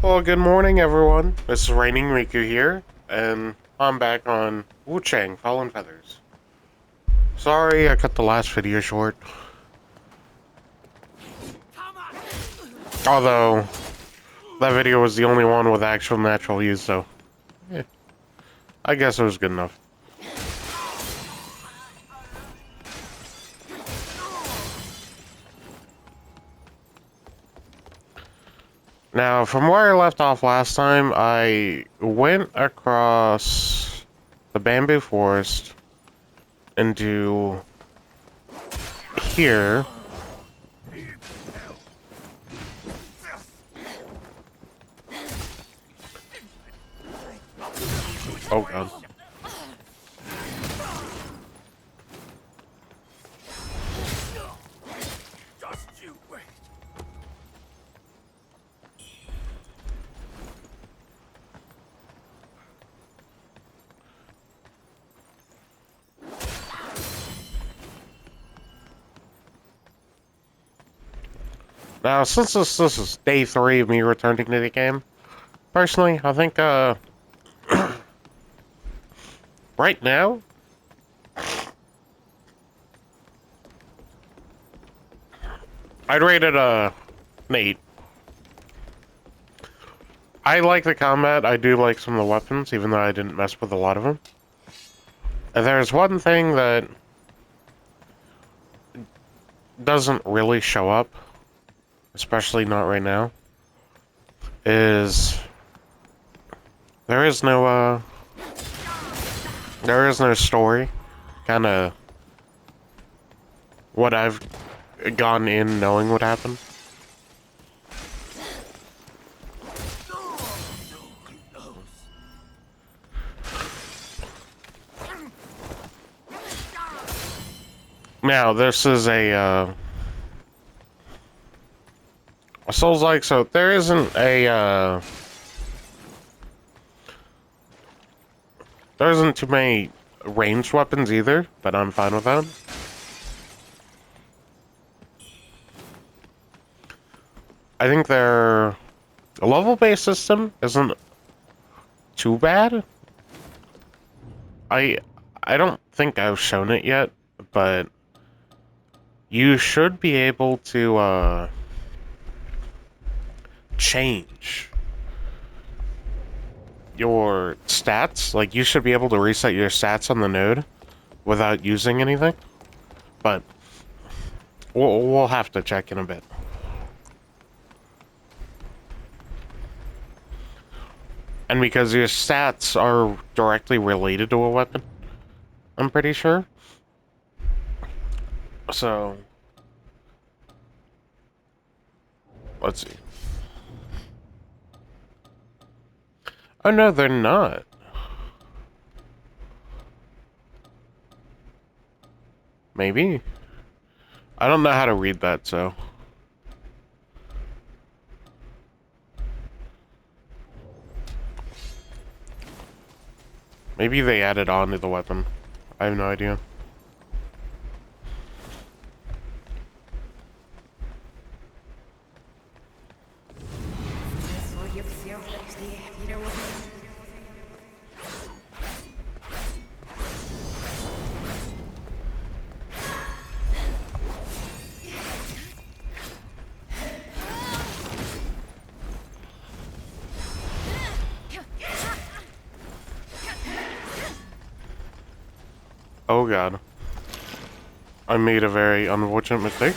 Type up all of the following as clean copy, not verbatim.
Well, good morning, everyone. This is Raining Riku here, and I'm back on WUCHANG, Fallen Feathers. Sorry I cut the last video short. Although, that video was the only one with actual natural use, so yeah, I guess it was good enough. Now, from where I left off last time, I went across the bamboo forest into here. Oh god. Now, since this is day 3 of me returning to the game, personally, I think, right now, I'd rate it, an 8. I like the combat, I do like some of the weapons, even though I didn't mess with a lot of them. And there's one thing that doesn't really show up, especially not right now, is there is no story. Kinda what I've gone in knowing would happen. Now, this is a Souls-like, so there isn't a, there isn't too many ranged weapons either, but I'm fine with that. I think their level-based system isn't too bad. I don't think I've shown it yet, but you should be able to, change your stats. Like, you should be able to reset your stats on the node without using anything. But we'll have to check in a bit. And because your stats are directly related to a weapon, I'm pretty sure. So, let's see. Oh no, they're not. Maybe? I don't know how to read that, so. Maybe they added on to the weapon. I have no idea. Oh god. I made a very unfortunate mistake.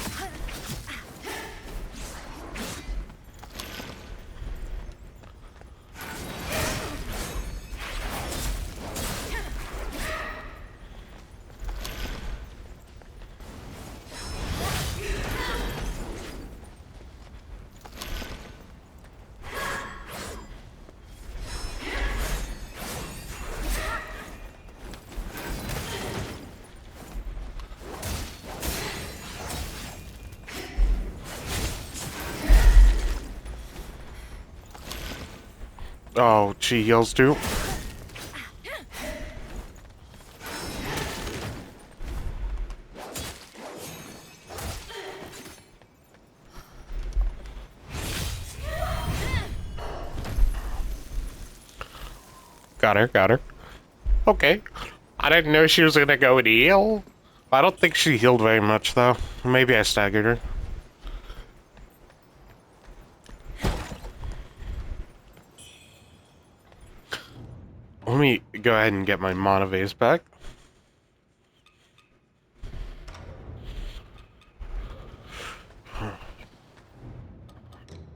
Oh, she heals too. Got her, got her. Okay. I didn't know she was gonna go and heal. I don't think she healed very much, though. Maybe I staggered her. Let me go ahead and get my mana vase back.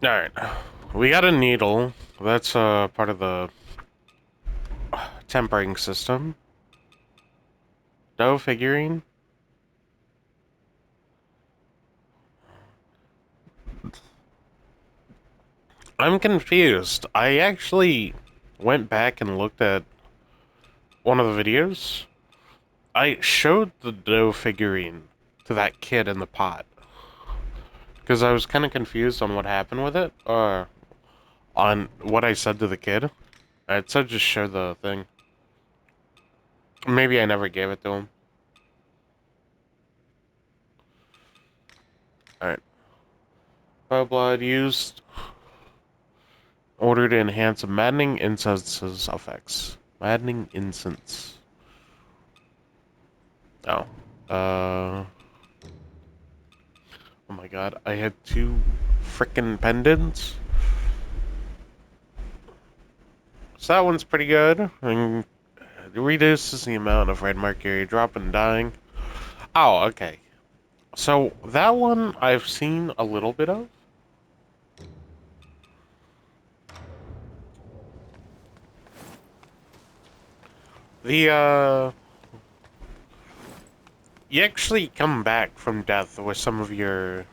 Alright. We got a needle. That's part of the tempering system. Dough figurine. I'm confused. I actually went back and looked at one of the videos. I showed the dough figurine to that kid in the pot. Because I was kind of confused on what happened with it. On what I said to the kid. It said just show the thing. Maybe I never gave it to him. Alright. Bow blood used. Order to enhance maddening incense's effects. Maddening incense. Oh. Oh my god, I had 2 frickin' pendants. So that one's pretty good. And it reduces the amount of red mercury drop and dying. Oh, okay. So that one I've seen a little bit of. You actually come back from death with some of your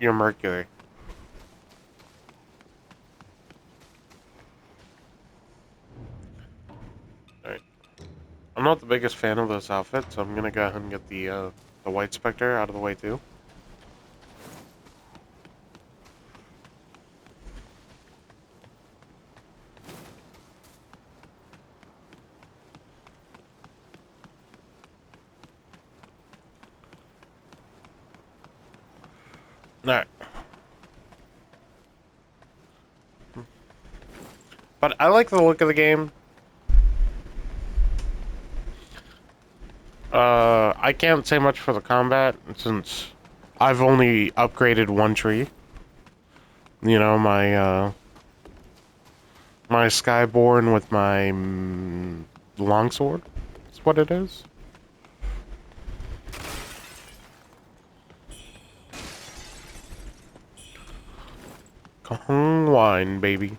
mercury. Alright. I'm not the biggest fan of this outfit, so I'm gonna go ahead and get the White Spectre out of the way too. Alright. But I like the look of the game. I can't say much for the combat, since I've only upgraded one tree. You know, my Skyborn with my longsword. That's what it is. Kong wine, baby.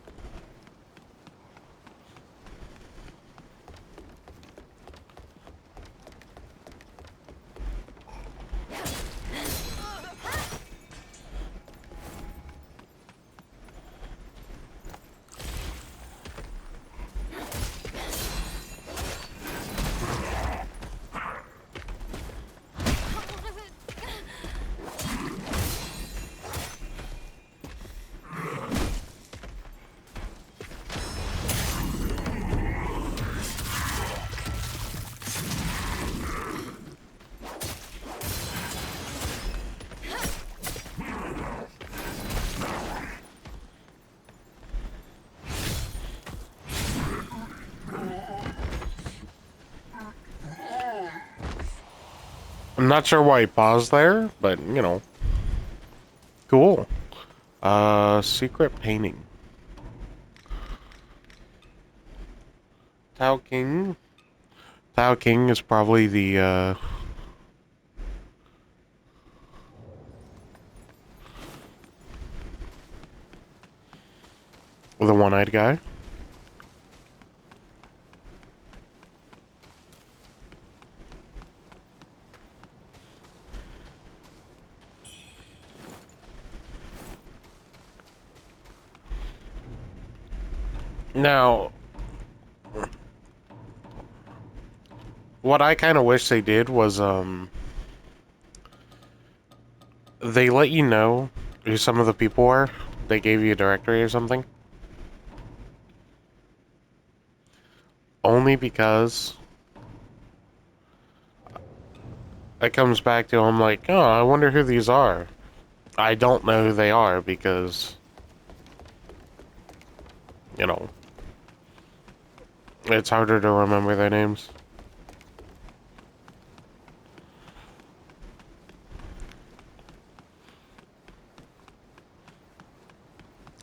I'm not sure why he paused there, but, you know. Cool. Secret painting. Tao King. Tao King is probably the one-eyed guy. Now, what I kind of wish they did was, they let you know who some of the people were. They gave you a directory or something. Only because it comes back to, I'm like, oh, I wonder who these are. I don't know who they are because, you know, It's harder to remember their names.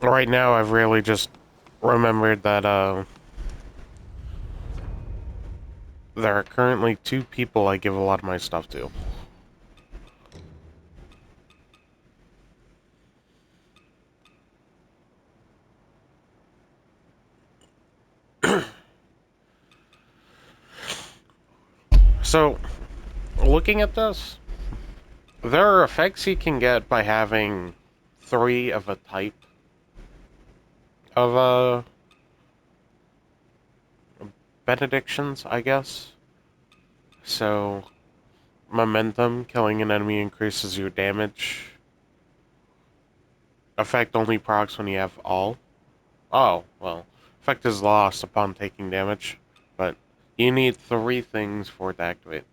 Right now, I've really just remembered that, there are currently 2 people I give a lot of my stuff to. So, looking at this, there are effects you can get by having 3 of a type of, benedictions, I guess. So, momentum, killing an enemy increases your damage. Effect only procs when you have all. Oh, well. Effect is lost upon taking damage, but you need 3 things for it to activate.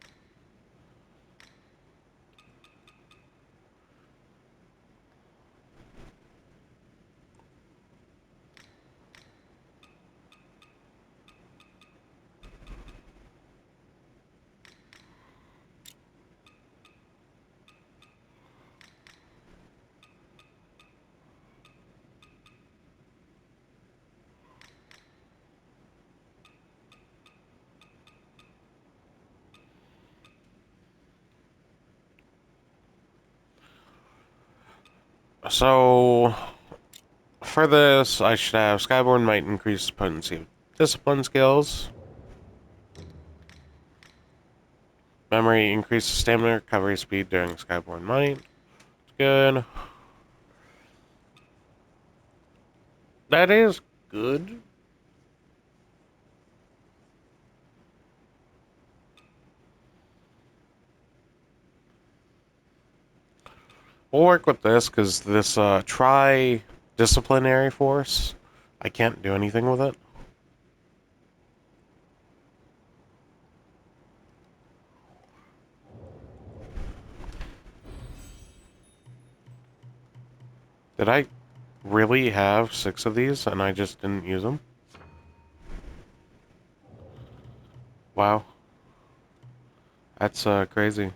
So, for this, I should have Skyborn might increase potency of discipline skills. Memory increases stamina recovery speed during Skyborn might. Good. That is good. We'll work with this because this tri-disciplinary force, I can't do anything with it. Did I really have 6 of these and I just didn't use them? Wow. That's crazy.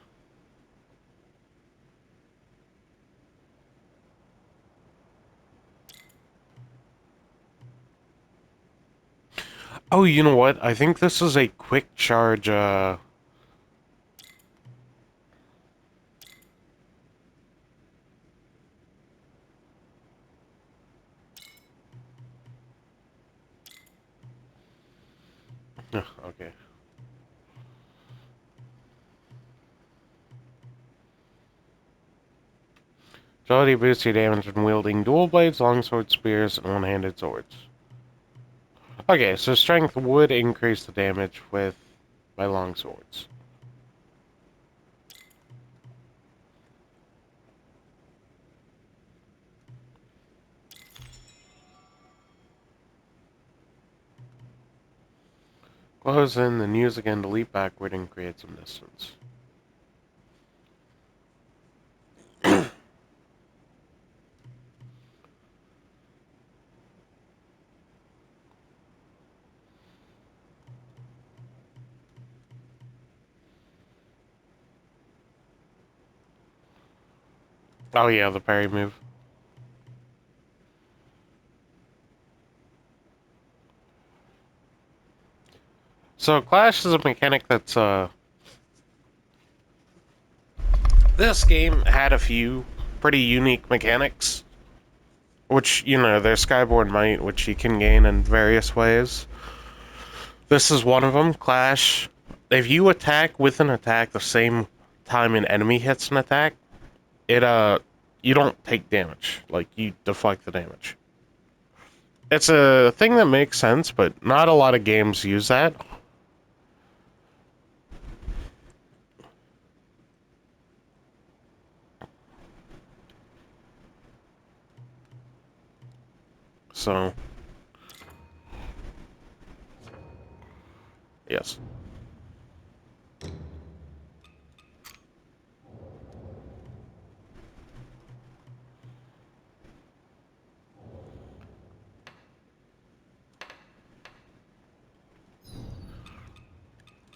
Oh, you know what? I think this is a quick charge, okay. Agility boosts your damage when wielding dual blades, longsword, spears, and one-handed swords. Okay, so strength would increase the damage with my longswords. Close in, then use again to leap backward and create some distance. Oh yeah, the parry move. So Clash is a mechanic that's this game had a few pretty unique mechanics. Which, you know, there's Skyborn Might, which you can gain in various ways. This is one of them, Clash. If you attack with an attack the same time an enemy hits an attack, it you don't take damage. Like you deflect the damage. It's a thing that makes sense, but not a lot of games use that. So, yes.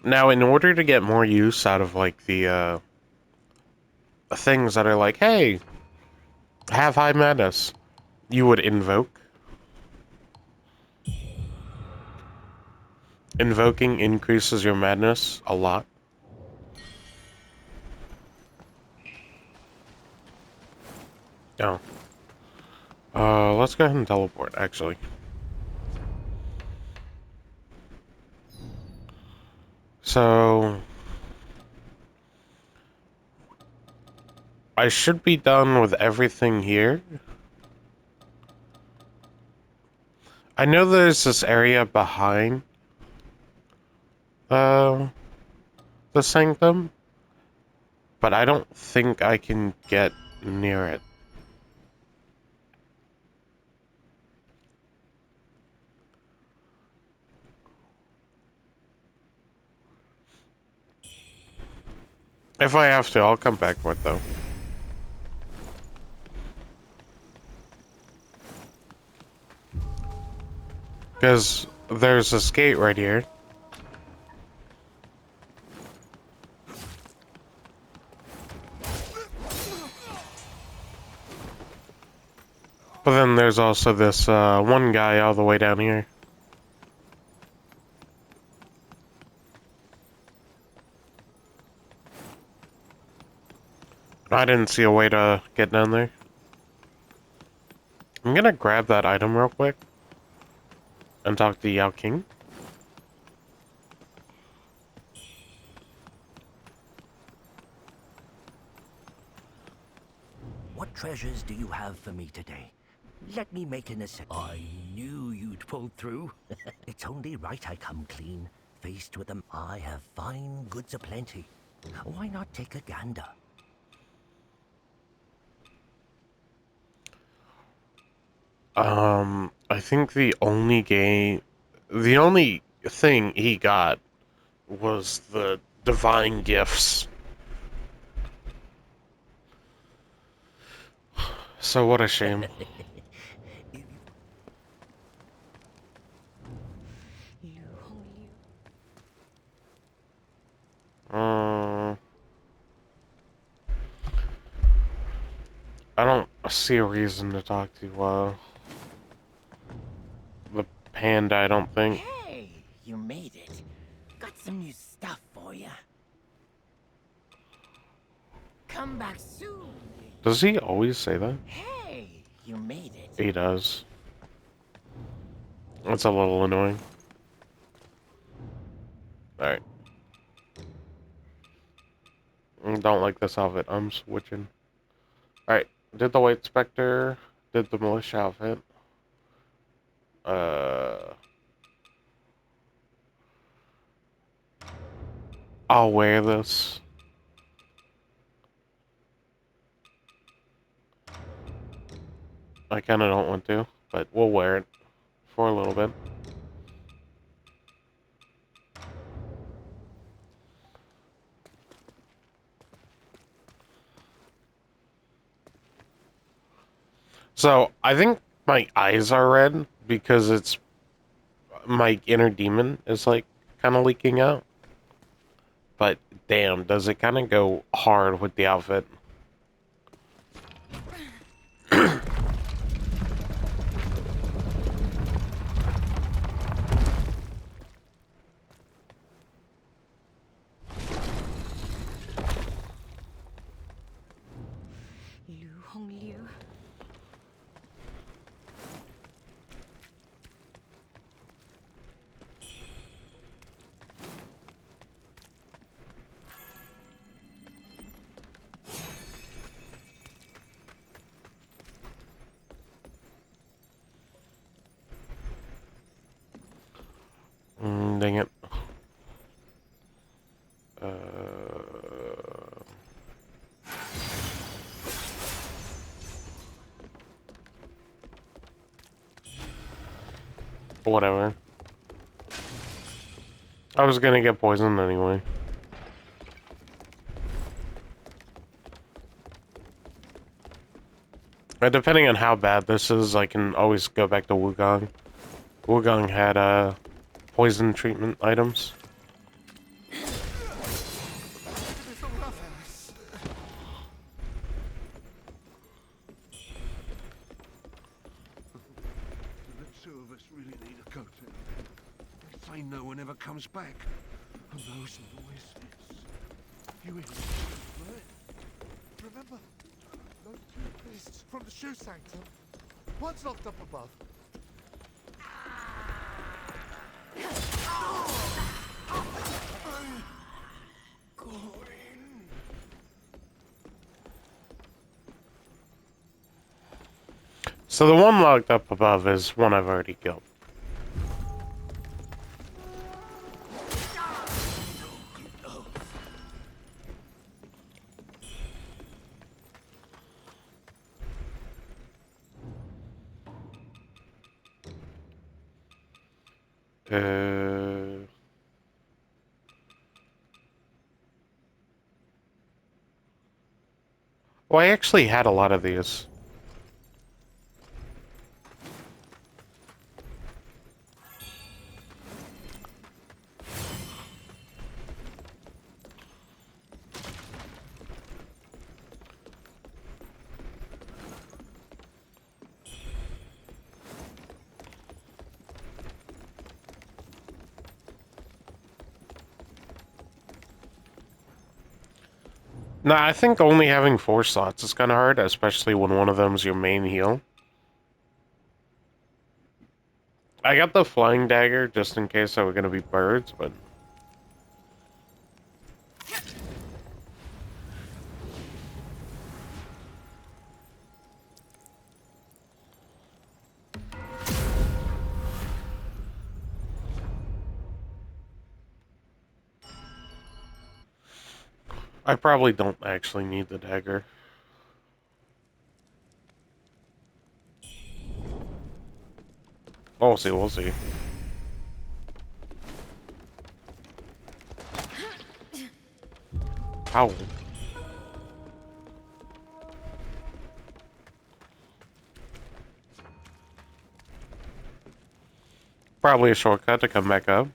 Now, in order to get more use out of, like, the things that are like, hey, have high madness, you would invoke. Invoking increases your madness a lot. Oh. Let's go ahead and teleport, actually. So... I should be done with everything here. I know there's this area behind the sanctum, but I don't think I can get near it. If I have to, I'll come back for it, though. Because there's this gate right here. But then there's also this one guy all the way down here. I didn't see a way to get down there. I'm gonna grab that item real quick and talk to Yao King. What treasures do you have for me today? Let me make an ascent. I knew you'd pull through. It's only right I come clean. Faced with them, I have fine goods aplenty. Why not take a gander? I think the only thing he got was the divine gifts. So what a shame. I don't see a reason to talk to the panda, I don't think. Hey, you made it. Got some new stuff for you. Come back soon. Does he always say that? Hey, you made it. He does. That's a little annoying. Alright. Don't like this outfit. I'm switching. Alright. Did the White Spectre. Did the militia outfit. I'll wear this. I kinda don't want to, but we'll wear it for a little bit. So, I think my eyes are red because it's my inner demon is like kind of leaking out. But damn, does it kind of go hard with the outfit? Dang it. Whatever. I was gonna get poisoned anyway. Depending on how bad this is, I can always go back to WUCHANG. WUCHANG had poison treatment items. us really need a go to. They say no one ever comes back. And those noises. You hear them, right? Remember, those two beasts from the shoe sanctum? One's locked up above. So the one locked up above is one I've already killed. Well, I actually had a lot of these. No, I think only having 4 slots is kind of hard, especially when one of them's your main heal. I got the flying dagger just in case they were going to be birds, but... I probably don't actually need the dagger. We'll see, we'll see. Ow. Probably a shortcut to come back up.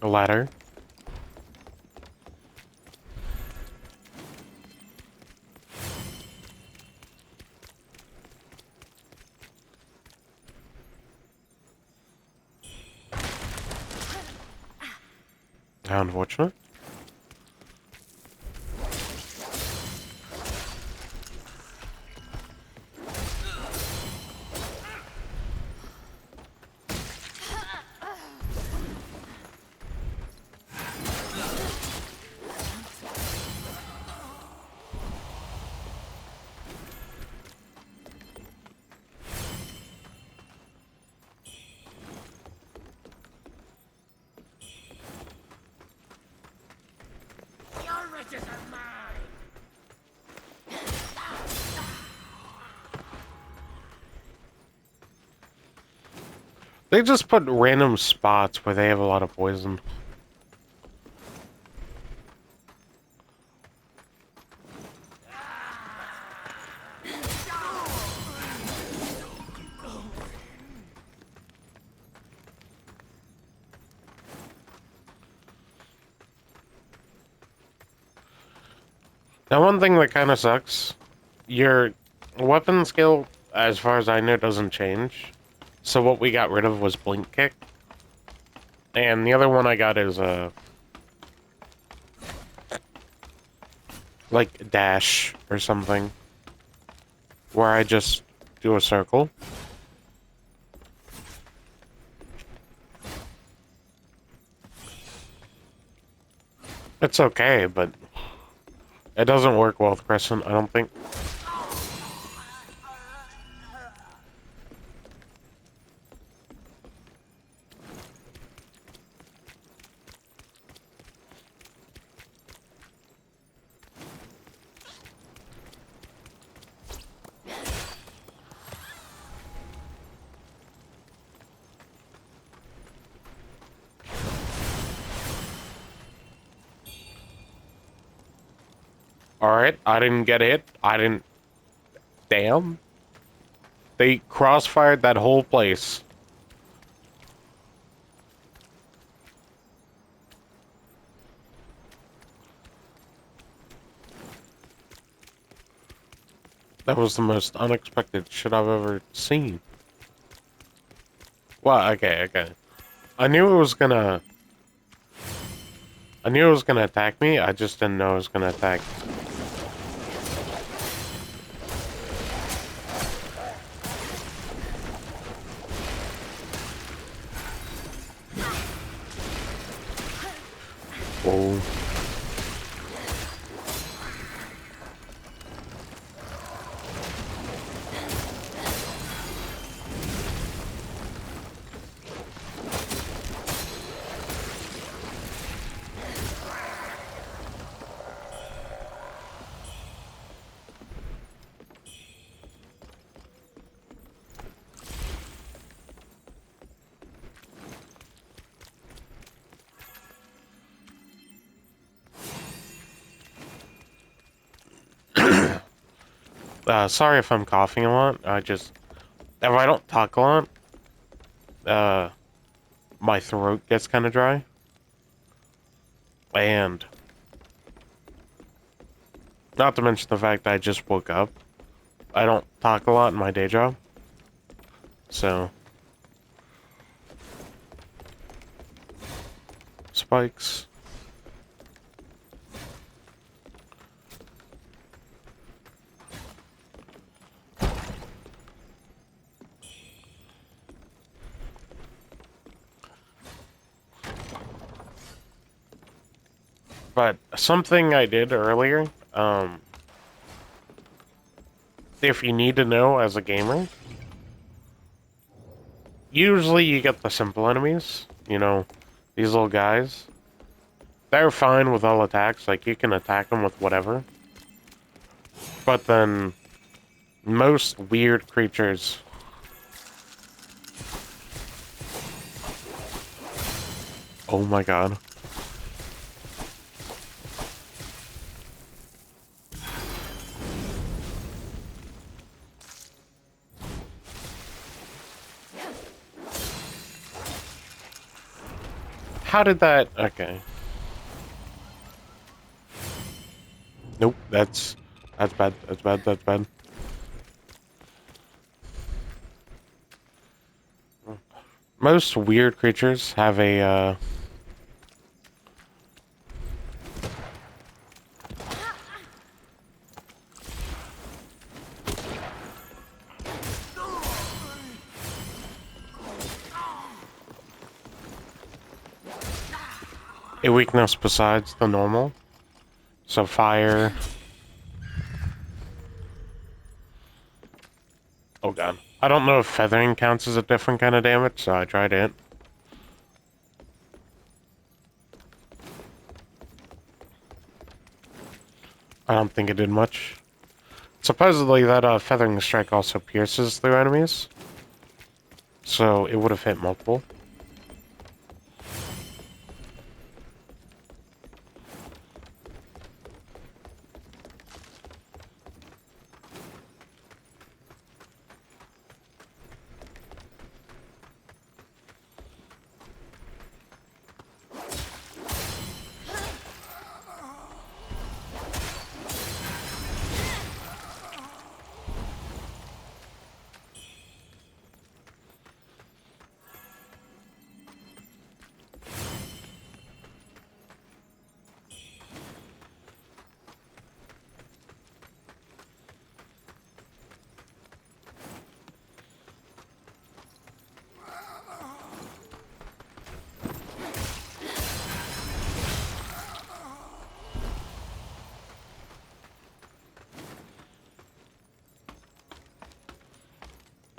A ladder. How unfortunate. Your riches are mine! They just put random spots where they have a lot of poison. Now, one thing that kind of sucks, your weapon skill, as far as I know, doesn't change. So what we got rid of was Blink Kick. And the other one I got is, like, Dash or something. Where I just do a circle. It's okay, but it doesn't work well with Crescent, I don't think. Alright, I didn't get hit. I didn't... Damn. They crossfired that whole place. That was the most unexpected shit I've ever seen. Well, okay, okay. I knew it was gonna... I knew it was gonna attack me, I just didn't know it was gonna attack. Whoa. Sorry if I'm coughing a lot. If I don't talk a lot, my throat gets kind of dry. And not to mention the fact that I just woke up. I don't talk a lot in my day job. So. Spikes. But something I did earlier, if you need to know as a gamer, usually you get the simple enemies, you know, these little guys. They're fine with all attacks, like you can attack them with whatever. But then, most weird creatures... Oh my god. How did that... Okay. Nope, that's bad, that's bad, that's bad. Most weird creatures have a, a weakness besides the normal. So fire. Oh god. I don't know if feathering counts as a different kind of damage, so I tried it. I don't think it did much. Supposedly that feathering strike also pierces through enemies. So it would have hit multiple.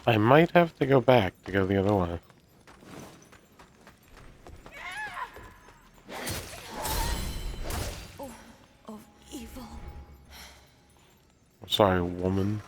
I might have to go back to go the other way. Of evil. I'm sorry, woman.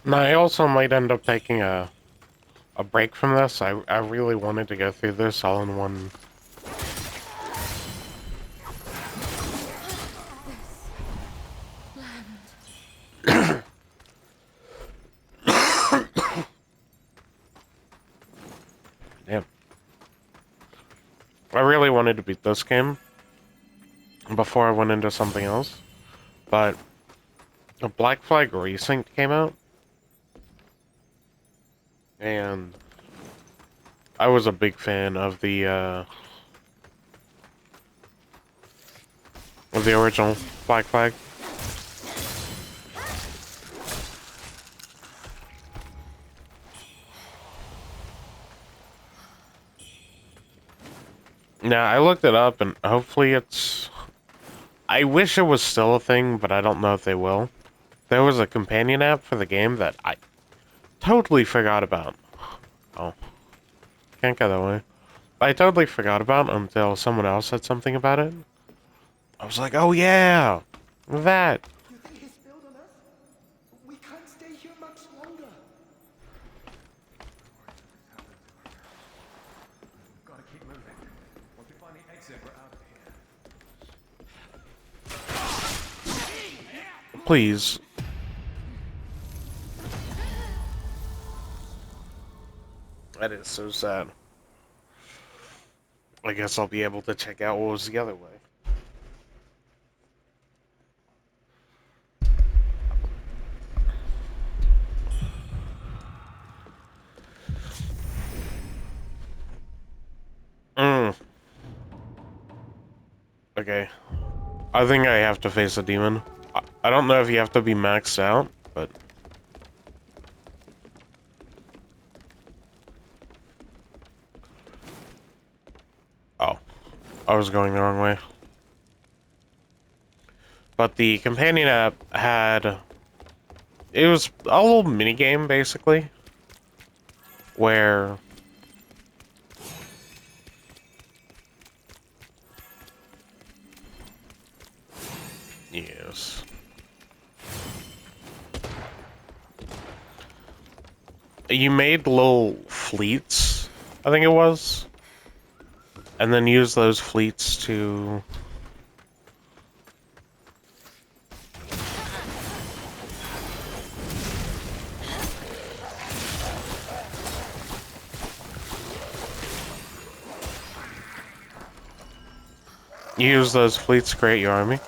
And I also might end up taking a break from this. I really wanted to go through this all in one. Damn. I really wanted to beat this game before I went into something else, but the Black Flag Resync came out, and I was a big fan of the original Black Flag. Now, I looked it up, and hopefully it's... I wish it was still a thing, but I don't know if they will. There was a companion app for the game that I totally forgot about. Oh. Can't go that way. I totally forgot about until someone else said something about it. I was like, oh yeah! That! You think he's spilled on us? We can't stay here much longer. We've got to keep moving. Once we find the exit, we're out of here. Please. That is so sad. I guess I'll be able to check out what was the other way. Okay. I think I have to face a demon. I don't know if you have to be maxed out, but... Oh. I was going the wrong way. But the companion app had... It was a little mini-game, basically. Where... Yes. You made little fleets, I think it was. And then use those fleets to... Use those fleets to create your army.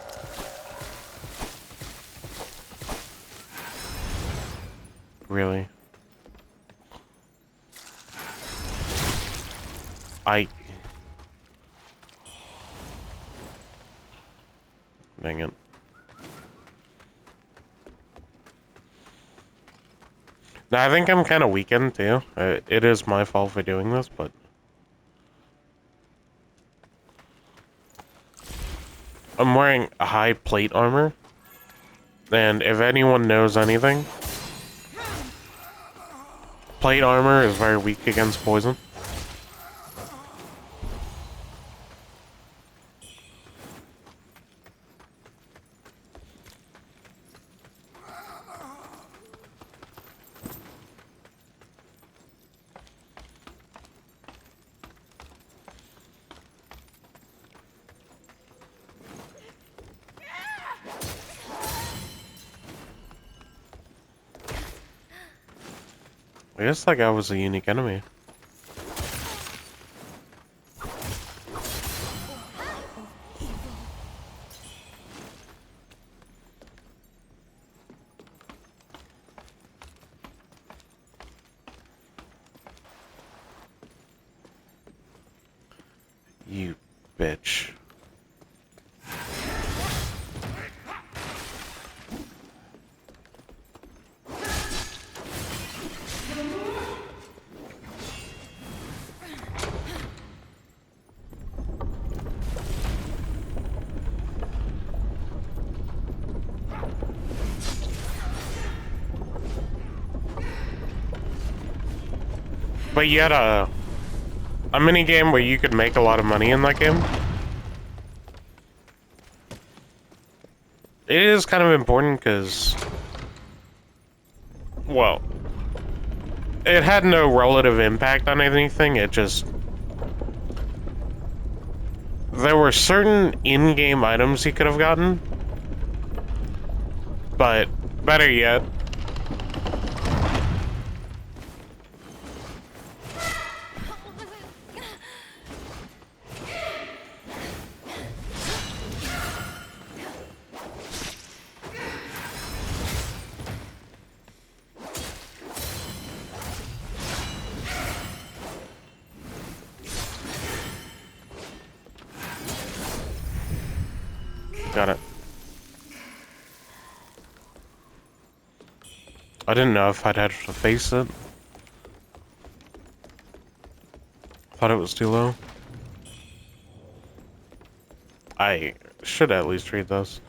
Really? Dang it. Now, I think I'm kind of weakened, too. It is my fault for doing this, but... I'm wearing a high plate armor. And if anyone knows anything... Plate armor is very weak against poison. I guess that guy was a unique enemy. You bitch. But you had a mini game where you could make a lot of money in that game. It is kind of important because well, it had no relative impact on anything. It just there were certain in-game items he could have gotten, but better yet, got it. I didn't know if I'd have to face it. Thought it was too low. I should at least read this.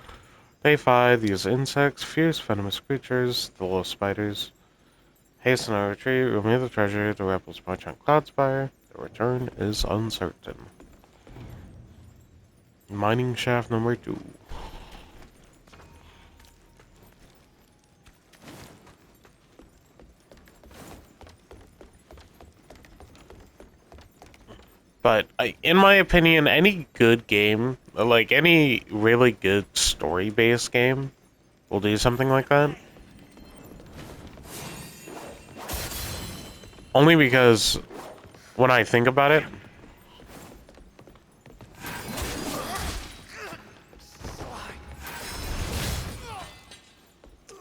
Day 5, these insects, fierce venomous creatures, the little spiders. Hasten our retreat, remove the treasure, the rebels march on Cloudspire. The return is uncertain. Mining shaft number 2. But in my opinion, any good game, like any really good story-based game, will do something like that. Only because when I think about it,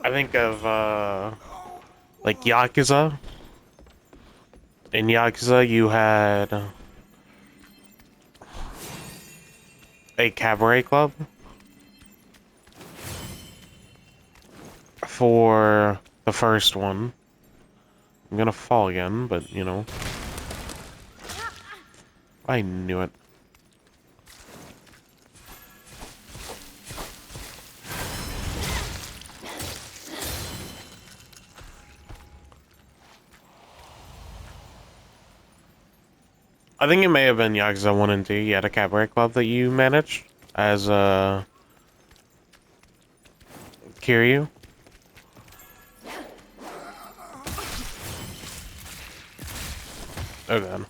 I think of like Yakuza. In Yakuza, you had a cabaret club for the first one. I'm gonna fall again, but you know. I knew it. I think it may have been Yakuza 1 and 2. You had a cabaret club that you managed as Kiryu. Oh god.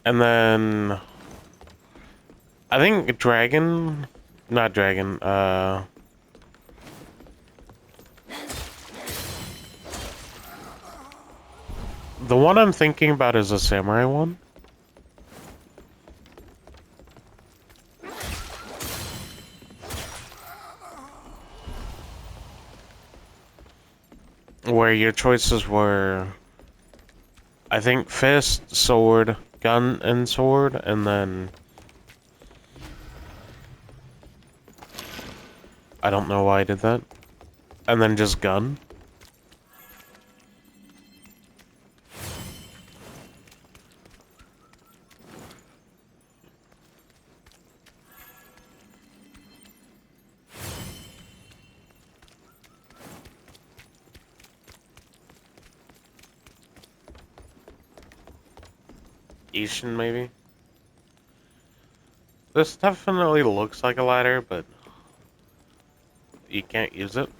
And then I think Dragon, not Dragon, the one I'm thinking about is a samurai one. Where your choices were, I think, fist, sword, gun, and sword, and then I don't know why I did that. And then just gun. Ishin, maybe? This definitely looks like a ladder, but you can't use it.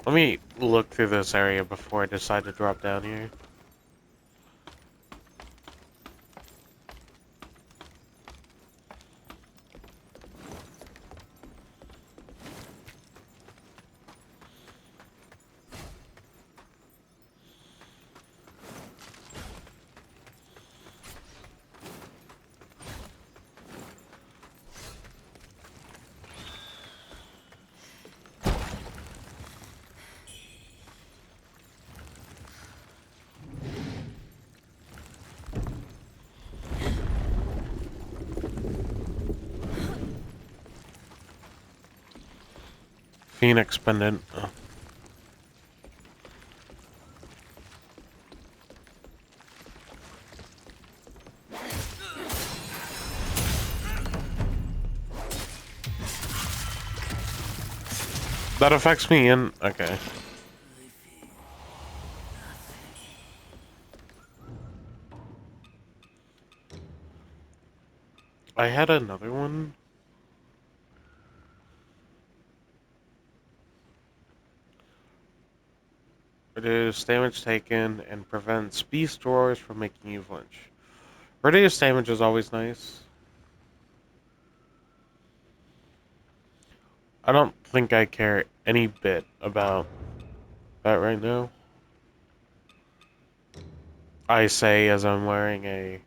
Let me look through this area before I decide to drop down here. Phoenix pendant. Oh. That affects me in... Okay. I had another one. Reduce damage taken and prevents beast roars from making you flinch. Reduce damage is always nice. I don't think I care any bit about that right now. I say as I'm wearing a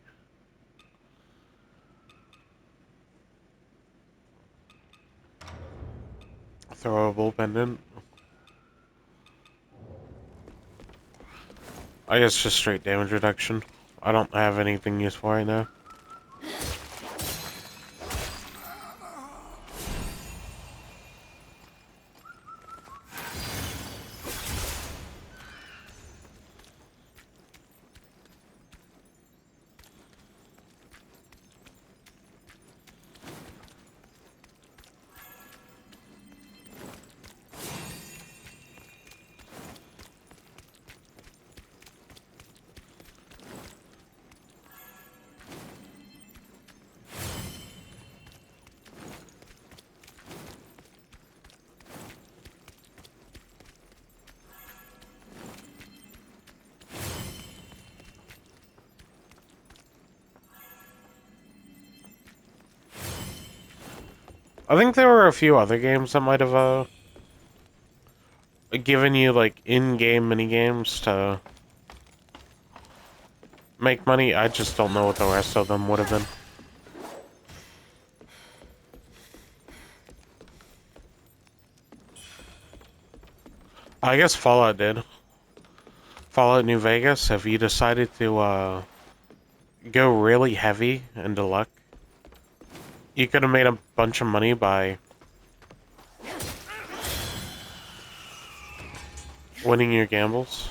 throwable pendant. I guess just straight damage reduction. I don't have anything useful right now. I think there were a few other games that might have given you like in-game mini games to make money. I just don't know what the rest of them would have been. I guess Fallout did. Fallout New Vegas, if you decided to go really heavy into luck, you could have made a bunch of money by winning your gambles.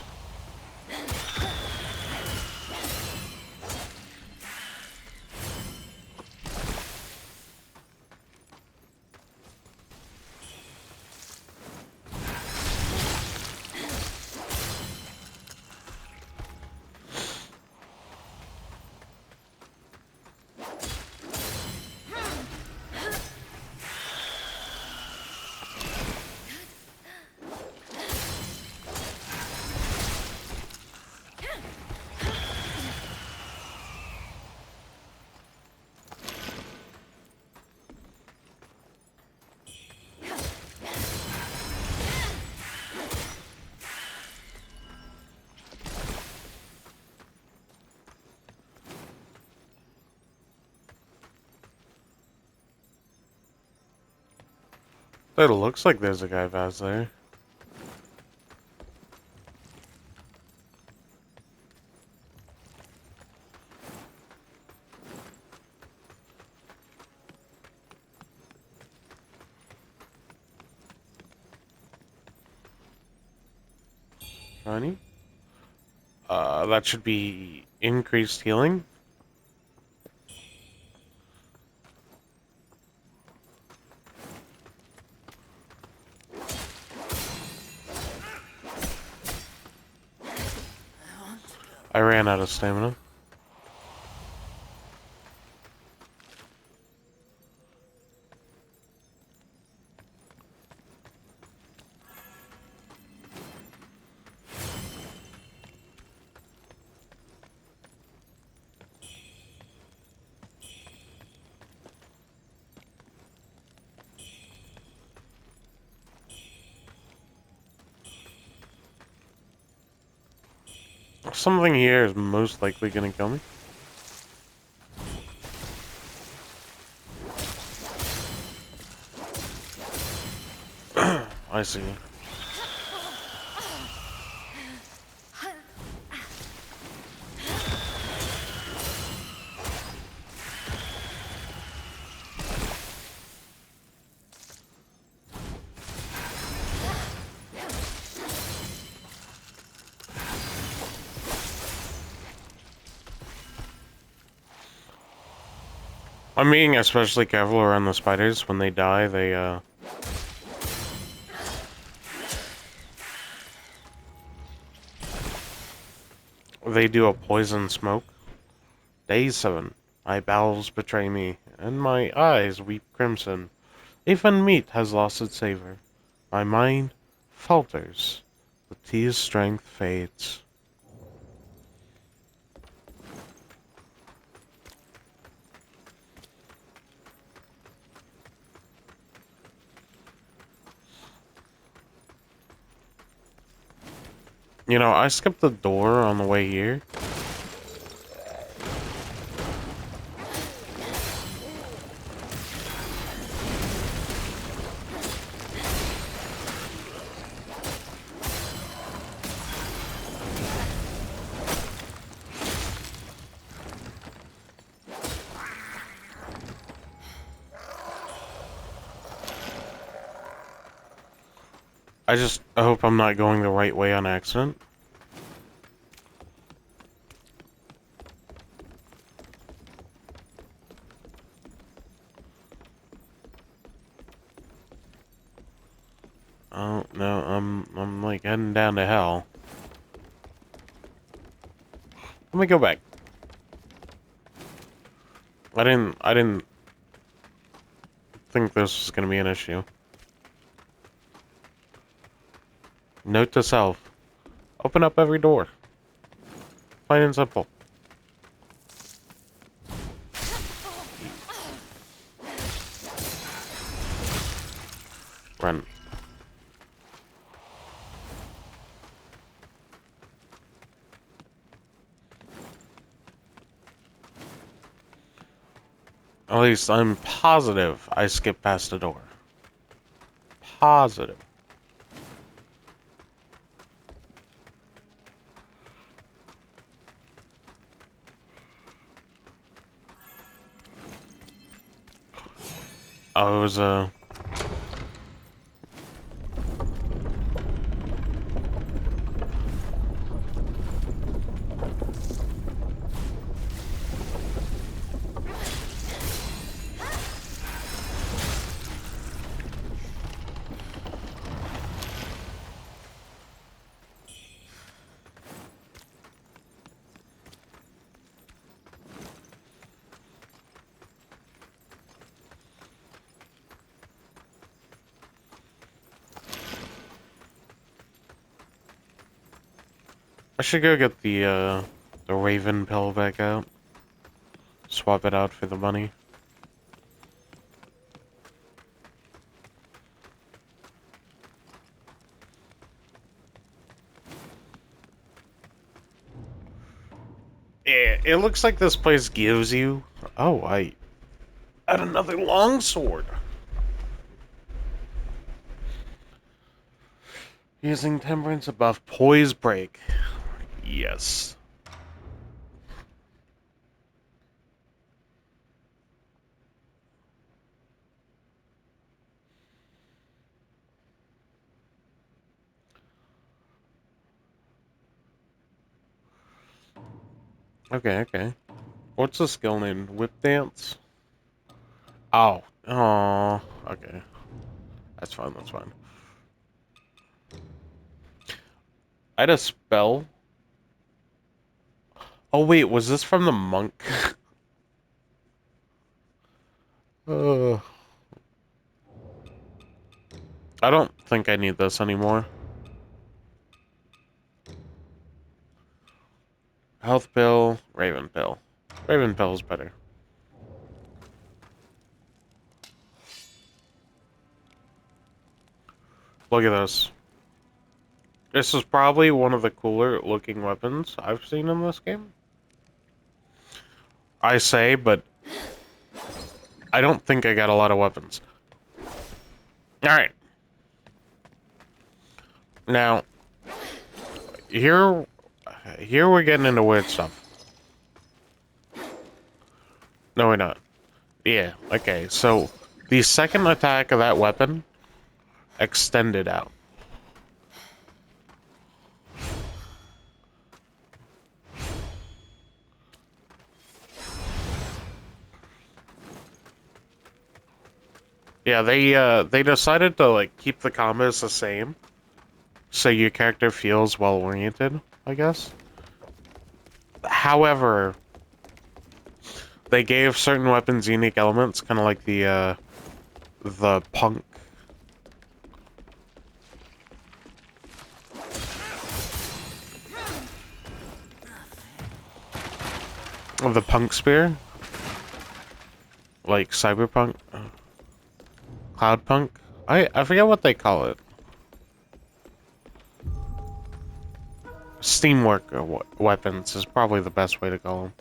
It looks like there's a guy Vaz there. Shiny? That should be increased healing. I ran out of stamina. Something here is most likely gonna kill me. I see. I'm being especially careful around the spiders. When they die, they do a poison smoke. Day 7. My bowels betray me, and my eyes weep crimson. Even meat has lost its savor. My mind falters. The tea's strength fades. You know, I skipped the door on the way here. I hope I'm not going the right way on accident. Oh, no, I'm like heading down to hell. Let me go back. I didn't think this was gonna be an issue. Note to self. Open up every door. Plain and simple. Run. At least I'm positive I skipped past the door. Positive. I was, I should go get the Raven pill back out. Swap it out for the money. Yeah, it looks like this place gives you... Oh, I had another longsword. Using temperance above poise break. Yes. Okay, okay. What's the skill named? Whip dance? Oh. Oh. Okay. That's fine, that's fine. I had a spell. Oh wait, was this from the monk? uh, I don't think I need this anymore. Health pill, Raven pill. Raven pill is better. Look at this. This is probably one of the cooler looking weapons I've seen in this game. I say, but I don't think I got a lot of weapons. Alright. Now, here we're getting into weird stuff. No, we're not. Yeah, okay, so the second attack of that weapon extended out. Yeah, they decided to like keep the combos the same, so your character feels well oriented, I guess. However, they gave certain weapons unique elements, kind of like the punk. Of the punk spear, like cyberpunk, cloud punk. I forget what they call it. Steamwork weapons is probably the best way to call them.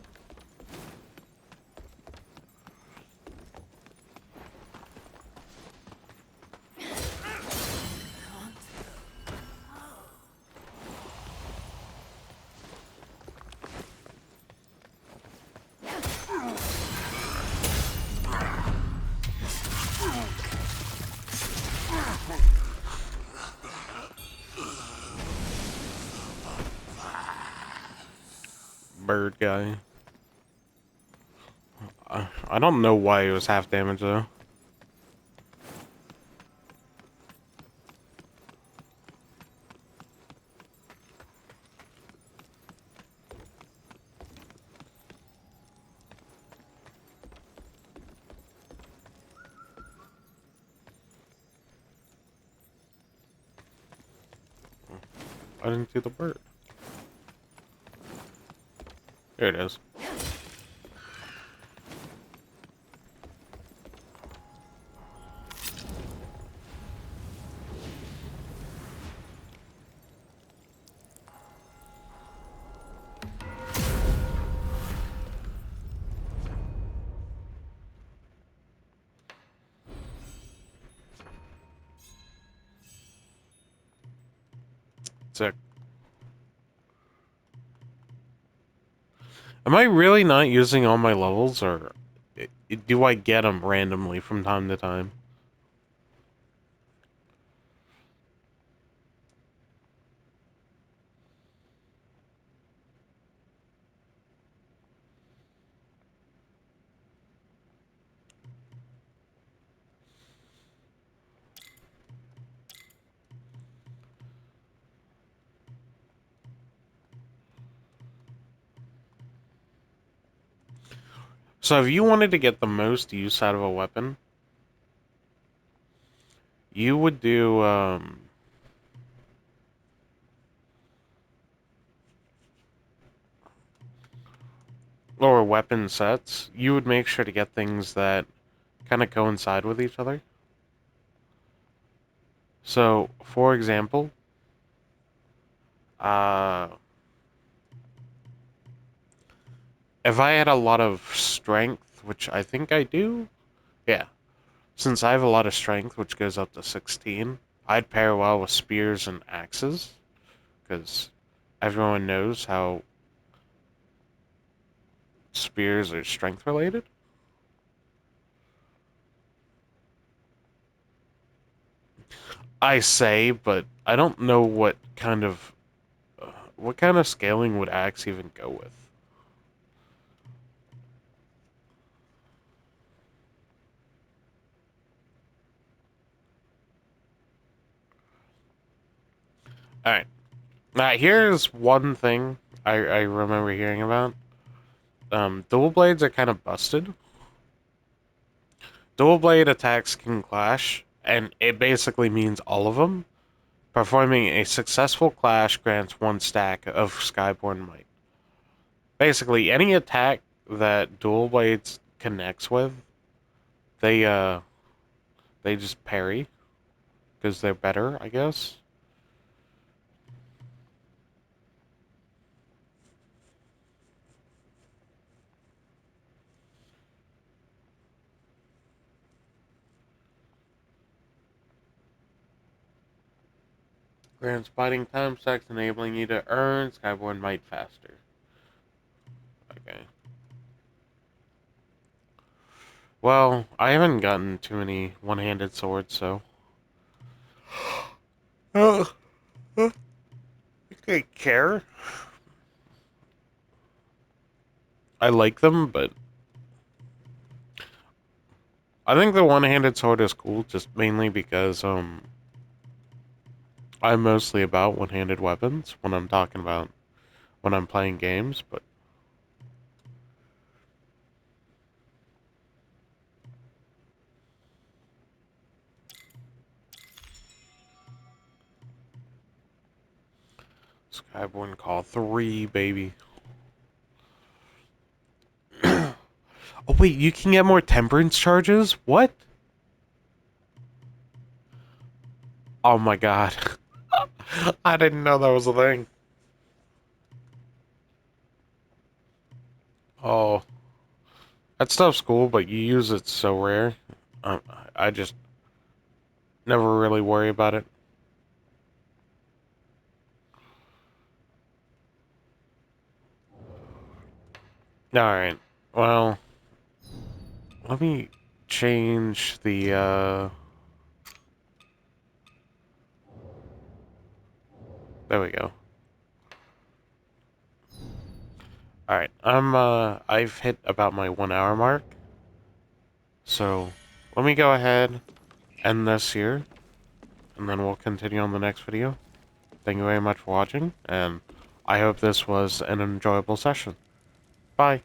Bird guy. I don't know why he was half damage though. I didn't see the bird. There it is. Sick. Am I really not using all my levels, or do I get them randomly from time to time? So if you wanted to get the most use out of a weapon, you would do, or weapon sets, you would make sure to get things that kind of coincide with each other. So, for example, uh, if I had a lot of strength, which I think I do, yeah, since I have a lot of strength, which goes up to 16, I'd pair well with spears and axes, because everyone knows how spears are strength related. I say, but I don't know what kind of scaling would axe even go with. All right, now here's one thing I remember hearing about. Dual blades are kind of busted. Dual blade attacks can clash, and it basically means all of them. Performing a successful clash grants one stack of Skyborn Might. Basically, any attack that dual blades connects with, they they just parry because they're better, I guess. Grants fighting time stacks, enabling you to earn Skyborn Might faster. Okay. Well, I haven't gotten too many one-handed swords, so. Oh, I care. I like them, but I think the one-handed sword is cool, just mainly because I'm mostly about one-handed weapons when I'm talking about when I'm playing games, but Skyborn Call 3, baby. Oh wait, you can get more temperance charges? What? Oh my god. I didn't know that was a thing. Oh. That stuff's cool, but you use it so rare. I just never really worry about it. Alright. Well, let me change the, there we go. Alright, I've hit about my 1 hour mark. So, let me go ahead, end this here, and then we'll continue on the next video. Thank you very much for watching, and I hope this was an enjoyable session. Bye.